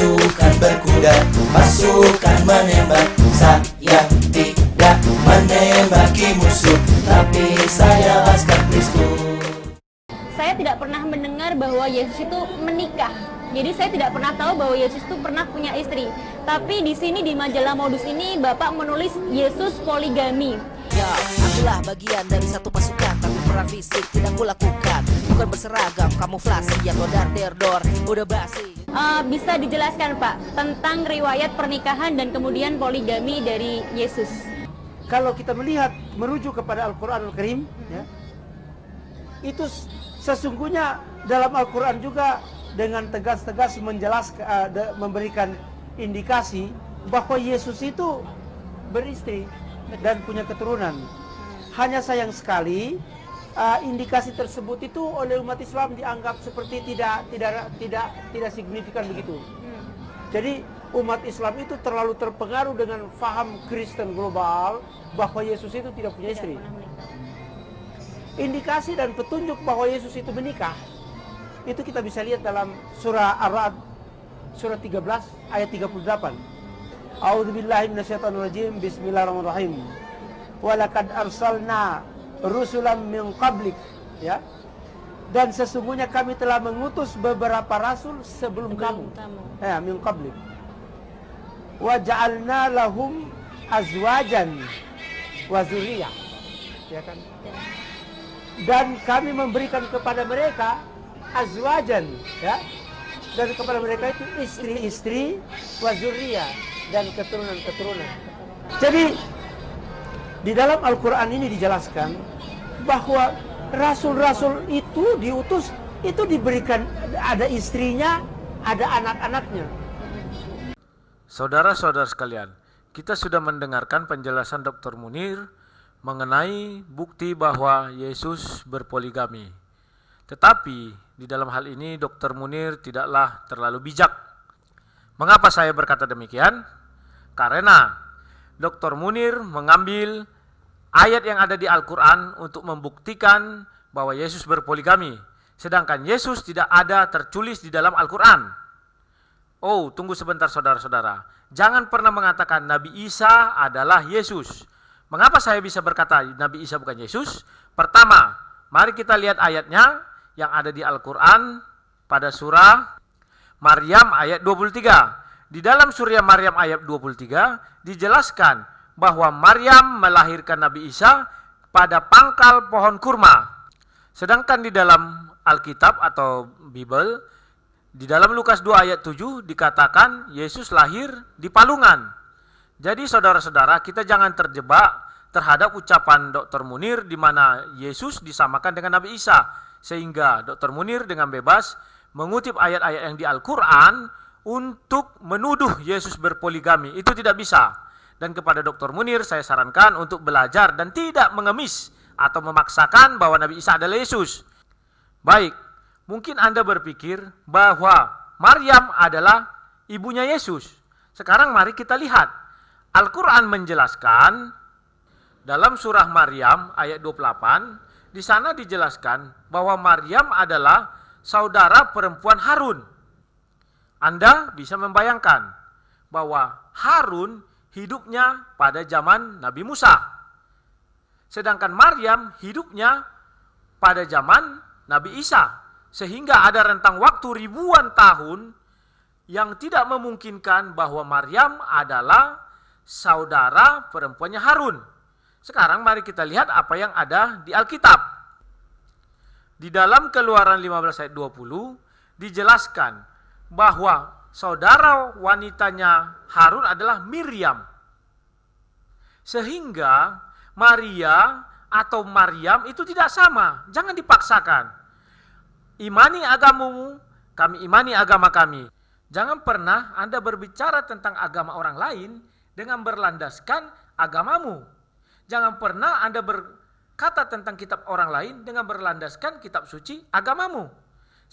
pasukan berkuda, pasukan menembak. Saya tidak menembaki musuh, tapi saya laskar Kristus. Saya tidak pernah mendengar bahwa Yesus itu menikah. Jadi saya tidak pernah tahu bahwa Yesus itu pernah punya istri. Tapi di sini di majalah Modus ini Bapak menulis Yesus poligami. Ya, akulah bagian dari satu pasukan, tapi perang fisik tidak kulakukan. Bukan berseragam, kamuflase yang godar derdor, udah basi. Bisa dijelaskan Pak tentang riwayat pernikahan dan kemudian poligami dari Yesus? Kalau kita melihat merujuk kepada Al-Quran Al-Karim, ya, itu sesungguhnya dalam Al-Quran juga dengan tegas-tegas menjelaskan, memberikan indikasi bahwa Yesus itu beristri dan punya keturunan. Hanya sayang sekali indikasi tersebut itu oleh umat Islam dianggap seperti tidak signifikan begitu. Jadi umat Islam itu terlalu terpengaruh dengan faham Kristen global bahwa Yesus itu tidak punya istri. Indikasi dan petunjuk bahwa Yesus itu menikah itu kita bisa lihat dalam surah Ar-Ra'd surah 13 ayat 38. A'udzubillahi minasyaitonirrajim. Bismillahirrahmanirrahim. Walaqad arsalna rusulan min qablik, ya. Dan sesungguhnya kami telah mengutus beberapa rasul sebelum kamu. Ya, min qablik. Wa ja'alna lahum azwajan wa dzurriyyah. Ya kan? Dan kami memberikan kepada mereka azwajan, ya. Dan kepada mereka itu istri-istri, wa dzurriyyah, dan keturunan-keturunan. Jadi di dalam Al-Quran ini dijelaskan bahwa rasul-rasul itu diutus, itu diberikan ada istrinya, ada anak-anaknya. Saudara-saudara sekalian, kita sudah mendengarkan penjelasan Dr. Munir mengenai bukti bahwa Yesus berpoligami. Tetapi di dalam hal ini Dr. Munir tidaklah terlalu bijak. Mengapa saya berkata demikian? Karena Dr. Munir mengambil ayat yang ada di Al-Quran untuk membuktikan bahwa Yesus berpoligami. Sedangkan Yesus tidak ada tertulis di dalam Al-Quran. Oh, tunggu sebentar saudara-saudara. Jangan pernah mengatakan Nabi Isa adalah Yesus. Mengapa saya bisa berkata Nabi Isa bukan Yesus? Pertama, mari kita lihat ayatnya yang ada di Al-Quran pada surah Maryam ayat 23. Di dalam surah Maryam ayat 23 dijelaskan bahwa Maryam melahirkan Nabi Isa pada pangkal pohon kurma. Sedangkan di dalam Alkitab atau Bible, di dalam Lukas 2 ayat 7 dikatakan Yesus lahir di palungan. Jadi saudara-saudara, kita jangan terjebak terhadap ucapan Dr. Munir di mana Yesus disamakan dengan Nabi Isa. Sehingga Dr. Munir dengan bebas mengutip ayat-ayat yang di Al-Quran untuk menuduh Yesus berpoligami. Itu tidak bisa. Dan kepada Dr. Munir saya sarankan untuk belajar dan tidak mengemis atau memaksakan bahwa Nabi Isa adalah Yesus. Baik, mungkin Anda berpikir bahwa Maryam adalah ibunya Yesus. Sekarang mari kita lihat. Al-Quran menjelaskan dalam surah Maryam ayat 28, di sana dijelaskan bahwa Maryam adalah saudara perempuan Harun. Anda bisa membayangkan bahwa Harun hidupnya pada zaman Nabi Musa. Sedangkan Maryam hidupnya pada zaman Nabi Isa. Sehingga ada rentang waktu ribuan tahun yang tidak memungkinkan bahwa Maryam adalah saudara perempuannya Harun. Sekarang mari kita lihat apa yang ada di Alkitab. Di dalam Keluaran 15 ayat 20 dijelaskan bahwa saudara wanitanya Harun adalah Miriam. Sehingga Maria atau Maryam itu tidak sama. Jangan dipaksakan. Imani agamamu, kami imani agama kami. Jangan pernah Anda berbicara tentang agama orang lain dengan berlandaskan agamamu. Jangan pernah Anda berkata tentang kitab orang lain dengan berlandaskan kitab suci agamamu.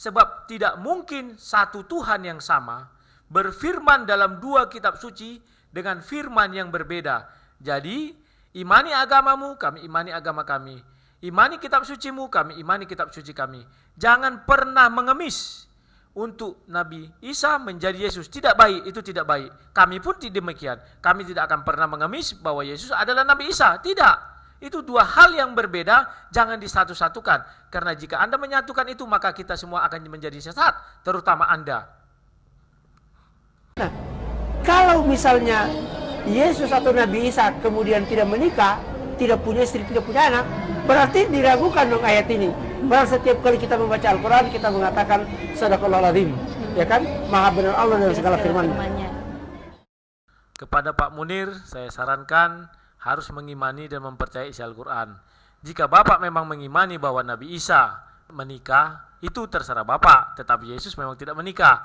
Sebab tidak mungkin satu Tuhan yang sama berfirman dalam dua kitab suci dengan firman yang berbeda. Jadi, imani agamamu, kami imani agama kami. Imani kitab sucimu, kami imani kitab suci kami. Jangan pernah mengemis untuk Nabi Isa menjadi Yesus. Tidak baik, itu tidak baik. Kami pun demikian. Kami tidak akan pernah mengemis bahwa Yesus adalah Nabi Isa. Tidak. Itu dua hal yang berbeda, jangan disatu-satukan. Karena jika Anda menyatukan itu, maka kita semua akan menjadi sesat, terutama Anda. Nah, kalau misalnya Yesus atau Nabi Isa kemudian tidak menikah, tidak punya istri, tidak punya anak, berarti diragukan dong ayat ini. Padahal setiap kali kita membaca Al-Quran, kita mengatakan Sadaqallahul Azim, ya kan? Maha benar Allah dalam segala firman-Nya. Kepada Pak Munir, saya sarankan harus mengimani dan mempercayai isi Al-Quran. Jika Bapak memang mengimani bahwa Nabi Isa menikah, itu terserah Bapak, tetapi Yesus memang tidak menikah.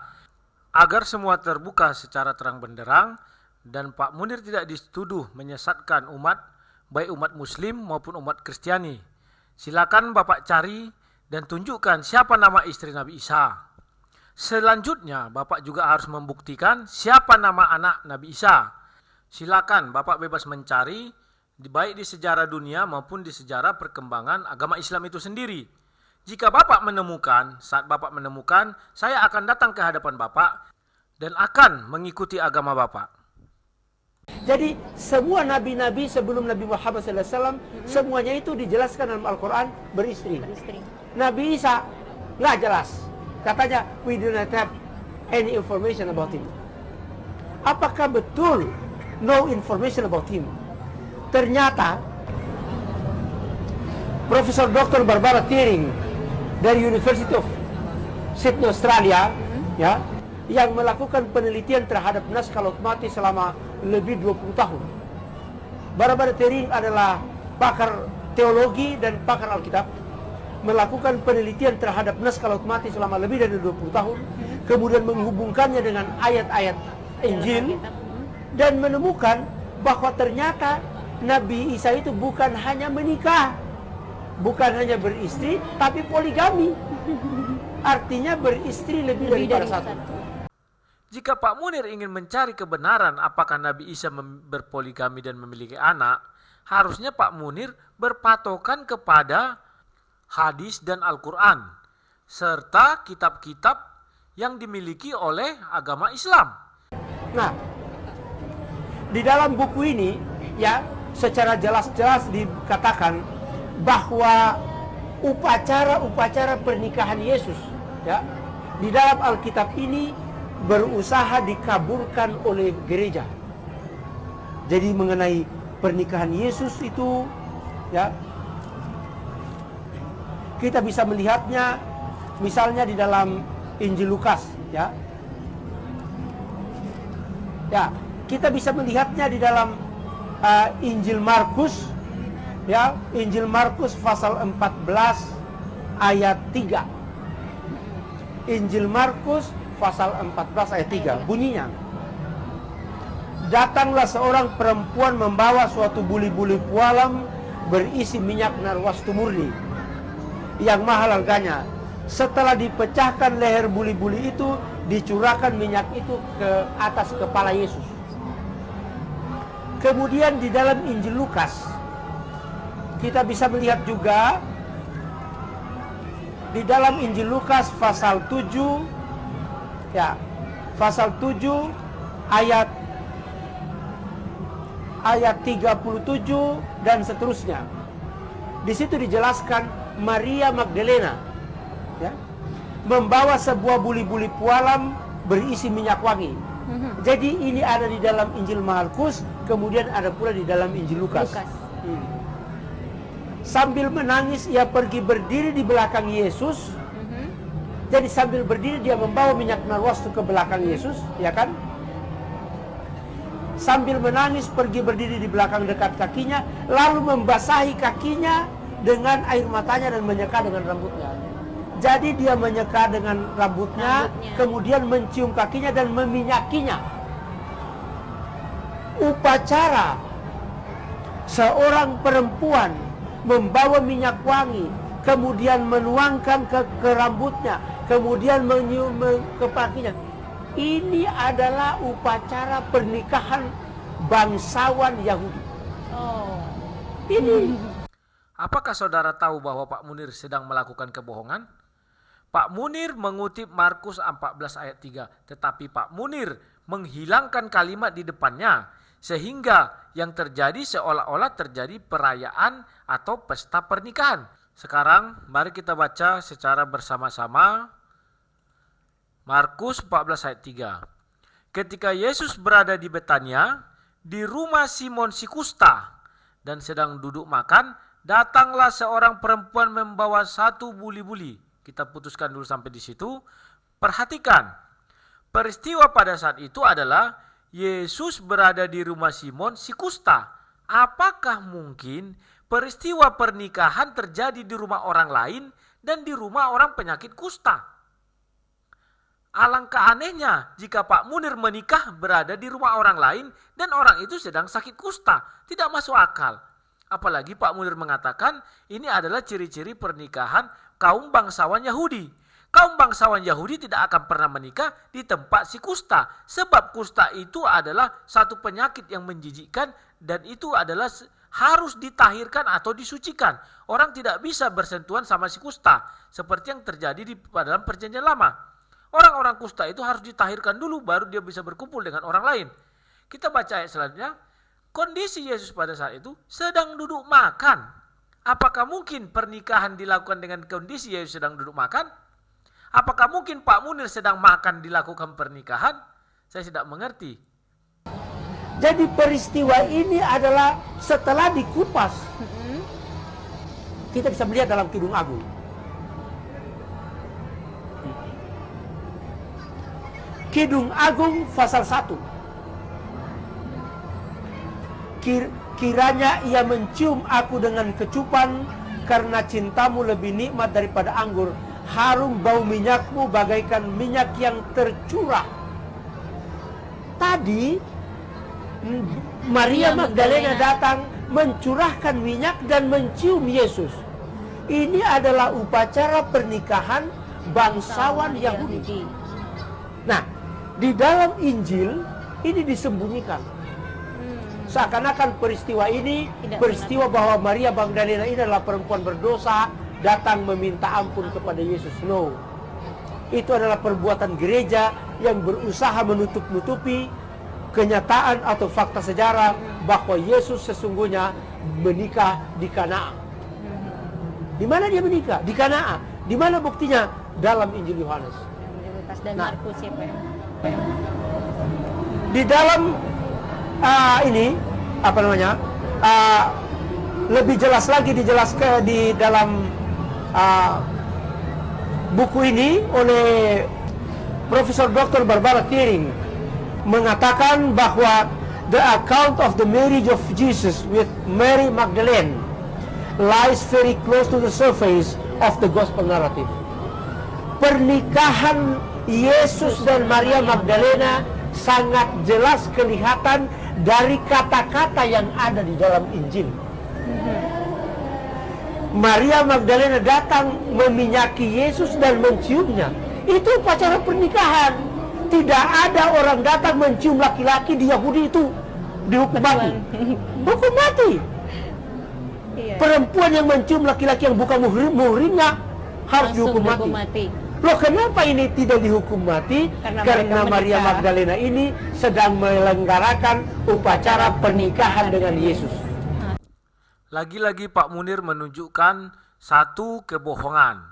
Agar semua terbuka secara terang benderang, dan Pak Munir tidak dituduh menyesatkan umat, baik umat Muslim maupun umat Kristiani. Silakan Bapak cari dan tunjukkan siapa nama istri Nabi Isa. Selanjutnya, Bapak juga harus membuktikan siapa nama anak Nabi Isa. Silakan Bapak bebas mencari, baik di sejarah dunia maupun di sejarah perkembangan agama Islam itu sendiri. Jika Bapak menemukan, saat Bapak menemukan, saya akan datang ke hadapan Bapak dan akan mengikuti agama Bapak. Jadi semua nabi-nabi sebelum Nabi Muhammad SAW, semuanya itu dijelaskan dalam Al-Quran beristri. Nabi Isa nggak jelas. Katanya, we do not have any information about him. Apakah betul no information about him? Ternyata Profesor Dr. Barbara Turing dari University of Sydney, Australia, ya, yang melakukan penelitian terhadap naskah laut mati selama lebih 20 tahun. Barbara Turing adalah pakar teologi dan pakar Alkitab, melakukan penelitian terhadap naskah laut mati selama lebih dari 20 tahun, kemudian menghubungkannya dengan ayat-ayat Injil, dan menemukan bahwa ternyata Nabi Isa itu bukan hanya menikah, bukan hanya beristri, tapi poligami. Artinya beristri lebih daripada satu. Jika Pak Munir ingin mencari kebenaran apakah Nabi Isa berpoligami dan memiliki anak, harusnya Pak Munir berpatokan kepada hadis dan Al-Quran, serta kitab-kitab yang dimiliki oleh agama Islam. Nah, di dalam buku ini, ya, secara jelas-jelas dikatakan bahwa upacara-upacara pernikahan Yesus, ya, di dalam Alkitab ini berusaha dikabulkan oleh gereja. Jadi mengenai pernikahan Yesus itu, ya, kita bisa melihatnya misalnya di dalam Injil Lukas, ya. Ya, kita bisa melihatnya di dalam Injil Markus, ya, Injil Markus pasal 14 ayat 3. Injil Markus pasal 14 ayat 3, bunyinya, datanglah seorang perempuan membawa suatu buli-buli pualam berisi minyak narwastu murni yang mahal harganya. Setelah dipecahkan leher buli-buli itu, dicurahkan minyak itu ke atas kepala Yesus. Kemudian di dalam Injil Lukas kita bisa melihat juga di dalam Injil Lukas pasal 7, ya, pasal 7 ayat 37 dan seterusnya. Di situ dijelaskan Maria Magdalena, ya, membawa sebuah buli-buli pualam berisi minyak wangi. Jadi ini ada di dalam Injil Markus, kemudian ada pula di dalam Injil Lukas. Sambil menangis ia pergi berdiri di belakang Yesus. Jadi sambil berdiri dia membawa minyak narwastu ke belakang Yesus, ya kan? Sambil menangis pergi berdiri di belakang dekat kakinya, lalu membasahi kakinya dengan air matanya dan menyeka dengan rambutnya. Jadi dia menyeka dengan rambutnya, kemudian mencium kakinya dan meminyakinya. Upacara seorang perempuan membawa minyak wangi, kemudian menuangkan ke rambutnya, kemudian menyium ke kakinya. Ini adalah upacara pernikahan bangsawan Yahudi. Ini. Apakah saudara tahu bahwa Pak Munir sedang melakukan kebohongan? Pak Munir mengutip Markus 14 ayat 3, tetapi Pak Munir menghilangkan kalimat di depannya, sehingga yang terjadi seolah-olah terjadi perayaan atau pesta pernikahan. Sekarang mari kita baca secara bersama-sama Markus 14 ayat 3. Ketika Yesus berada di Betania, di rumah Simon si kusta, dan sedang duduk makan, datanglah seorang perempuan membawa satu buli-buli. Kita putuskan dulu sampai di situ. Perhatikan, peristiwa pada saat itu adalah Yesus berada di rumah Simon si kusta. Apakah mungkin peristiwa pernikahan terjadi di rumah orang lain dan di rumah orang penyakit kusta? Alangkah anehnya jika Pak Munir menikah berada di rumah orang lain dan orang itu sedang sakit kusta. Tidak masuk akal. Apalagi Pak Munir mengatakan ini adalah ciri-ciri pernikahan kaum bangsawan Yahudi. Kaum bangsawan Yahudi tidak akan pernah menikah di tempat si kusta. Sebab kusta itu adalah satu penyakit yang menjijikkan dan itu adalah harus ditahirkan atau disucikan. Orang tidak bisa bersentuhan sama si kusta. Seperti yang terjadi di dalam perjanjian lama. Orang-orang kusta itu harus ditahirkan dulu baru dia bisa berkumpul dengan orang lain. Kita baca ayat selanjutnya. Kondisi Yesus pada saat itu sedang duduk makan. Apakah mungkin pernikahan dilakukan dengan kondisi Yesus sedang duduk makan? Apakah mungkin Pak Munir sedang makan dilakukan pernikahan? Saya tidak mengerti. Jadi peristiwa ini adalah setelah dikupas. Kita bisa melihat dalam Kidung Agung. Kidung Agung pasal 1. Kiranya ia mencium aku dengan kecupan, karena cintamu lebih nikmat daripada anggur. Harum bau minyakmu bagaikan minyak yang tercurah. Tadi Maria Magdalena datang mencurahkan minyak dan mencium Yesus. Ini adalah upacara pernikahan bangsawan Yahudi. Nah, di dalam Injil ini disembunyikan. Seakan-akan peristiwa ini peristiwa bahwa Maria Magdalena ini adalah perempuan berdosa datang meminta ampun kepada Yesus. No. Itu adalah perbuatan gereja yang berusaha menutup-nutupi kenyataan atau fakta sejarah bahwa Yesus sesungguhnya menikah di Kanaan. Di mana dia menikah? Di Kanaan. Di mana buktinya? Dalam Injil Yohanes. Dan Markus ya, Pak. Di dalam ini apa namanya? Lebih jelas lagi dijelaskan di dalam buku ini oleh Profesor Dr. Barbara Thiering mengatakan bahwa the account of the marriage of Jesus with Mary Magdalene lies very close to the surface of the gospel narrative. Pernikahan Yesus dan Maria Magdalena sangat jelas kelihatan dari kata-kata yang ada di dalam Injil. Maria Magdalena datang meminyaki Yesus dan menciumnya. Itu upacara pernikahan. Tidak ada orang datang mencium laki-laki di Yahudi itu dihukum mati. Hukum mati. Perempuan yang mencium laki-laki yang bukan muhrimnya harus dihukum mati. Loh, kenapa ini tidak dihukum mati? Karena Maria Magdalena ini sedang menyelenggarakan upacara pernikahan dengan Yesus. Lagi-lagi Pak Munir menunjukkan satu kebohongan,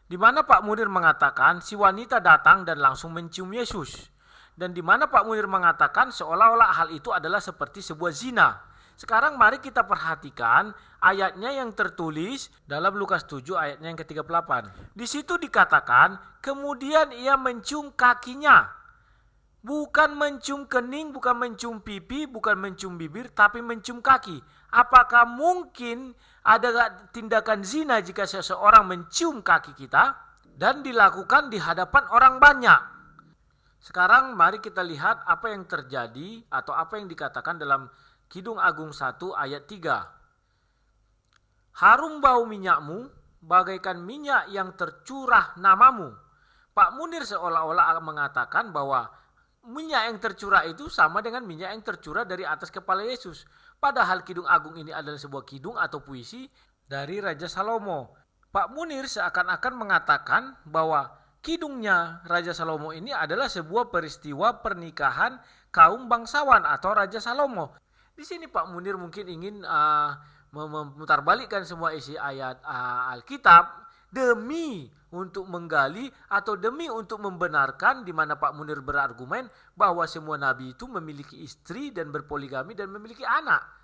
di mana Pak Munir mengatakan si wanita datang dan langsung mencium Yesus, dan di mana Pak Munir mengatakan seolah-olah hal itu adalah seperti sebuah zina. Sekarang mari kita perhatikan ayatnya yang tertulis dalam Lukas 7 ayatnya yang ke-38. Di situ dikatakan, kemudian ia mencium kakinya. Bukan mencium kening, bukan mencium pipi, bukan mencium bibir, tapi mencium kaki. Apakah mungkin ada tindakan zina jika seseorang mencium kaki kita dan dilakukan di hadapan orang banyak? Sekarang mari kita lihat apa yang terjadi atau apa yang dikatakan dalam Kidung Agung 1 ayat 3. Harum bau minyakmu bagaikan minyak yang tercurah namamu. Pak Munir seolah-olah mengatakan bahwa minyak yang tercurah itu sama dengan minyak yang tercurah dari atas kepala Yesus. Padahal Kidung Agung ini adalah sebuah kidung atau puisi dari Raja Salomo. Pak Munir seakan-akan mengatakan bahwa kidungnya Raja Salomo ini adalah sebuah peristiwa pernikahan kaum bangsawan atau Raja Salomo. Di sini Pak Munir mungkin ingin memutarbalikkan semua isi ayat Alkitab demi untuk menggali atau demi untuk membenarkan, di mana Pak Munir berargumen bahwa semua nabi itu memiliki istri dan berpoligami dan memiliki anak.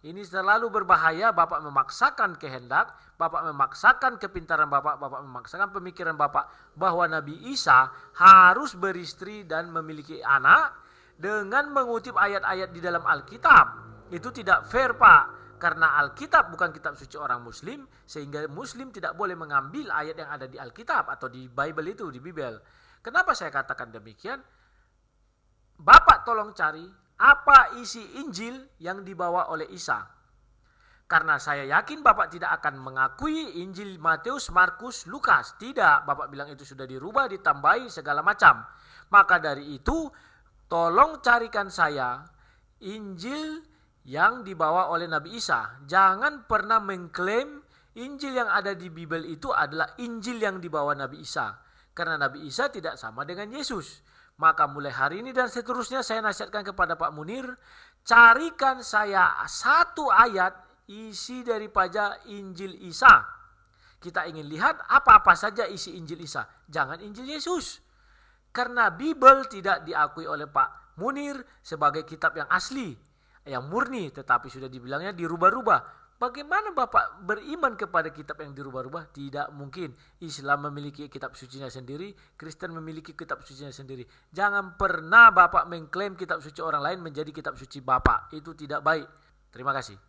Ini terlalu berbahaya. Bapak memaksakan kehendak, Bapak memaksakan kepintaran Bapak memaksakan pemikiran Bapak bahwa Nabi Isa harus beristri dan memiliki anak dengan mengutip ayat-ayat di dalam Alkitab. Itu tidak fair, Pak, karena Alkitab bukan kitab suci orang Muslim, sehingga Muslim tidak boleh mengambil ayat yang ada di Alkitab atau di Bible itu, di Bibel. Kenapa saya katakan demikian? Bapak tolong cari apa isi Injil yang dibawa oleh Isa. Karena saya yakin Bapak tidak akan mengakui Injil Matius, Markus, Lukas. Tidak, Bapak bilang itu sudah dirubah, ditambahi segala macam. Maka dari itu, tolong carikan saya Injil yang dibawa oleh Nabi Isa. Jangan pernah mengklaim Injil yang ada di Bibel itu adalah Injil yang dibawa Nabi Isa. Karena Nabi Isa tidak sama dengan Yesus. Maka mulai hari ini dan seterusnya saya nasihatkan kepada Pak Munir, carikan saya satu ayat isi daripada Injil Isa. Kita ingin lihat apa-apa saja isi Injil Isa, jangan Injil Yesus. Karena Bibel tidak diakui oleh Pak Munir sebagai kitab yang asli, yang murni, tetapi sudah dibilangnya dirubah-rubah. Bagaimana Bapak beriman kepada kitab yang dirubah-rubah? Tidak mungkin. Islam memiliki kitab sucinya sendiri, Kristen memiliki kitab sucinya sendiri. Jangan pernah Bapak mengklaim kitab suci orang lain menjadi kitab suci Bapak. Itu tidak baik. Terima kasih.